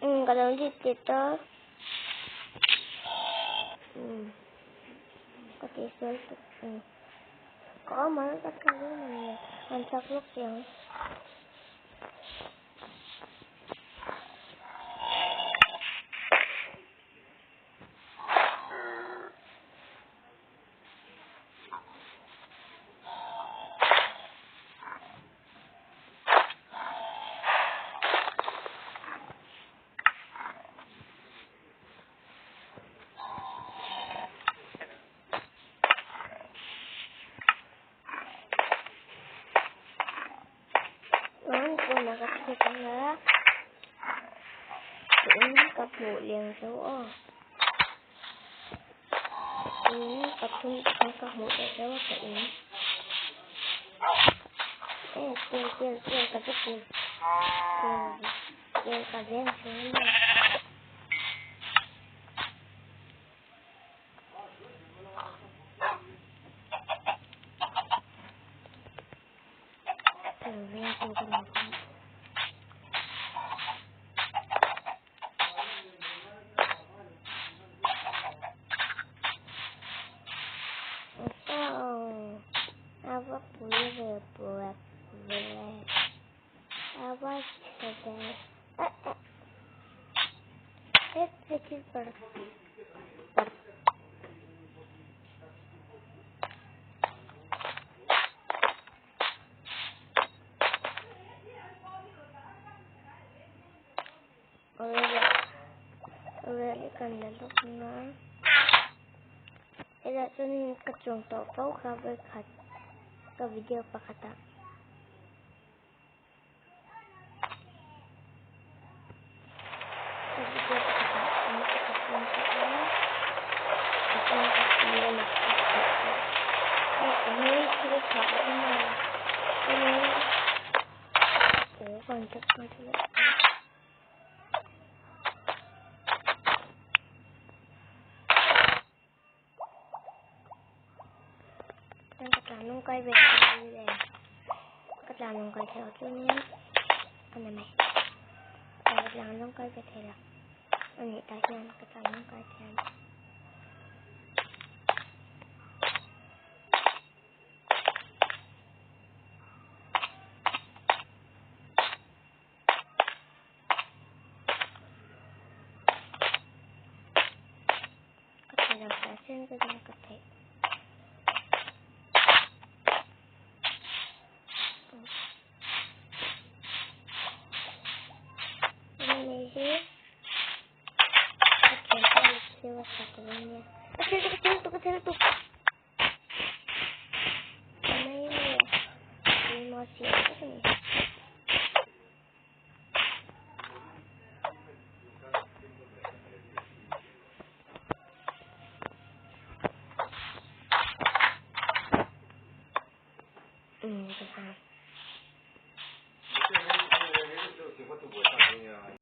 Kalau dito, katisol, có mới tất cả cái này anh sắp lúc chẳng nói là các cái con lá cũng cặp bộ liền số cặp thun cặp bộ để số cũng tiền cặp cái tiền cặp đen số viên của cái này apa boleh buat apa saja kecil per udah ikan laloknya ada sini kecung tau kabar kat ke video apa kata ini sudah sampai ini kontak các bạn quay về đây này các bạn quay theo chú nhé anh này mày các bạn quay về thế là anh nghĩ tại sao các bạn quay theo các bạn phải xem cái này có thể ini sih oke, kita lihat satunya kecil tuh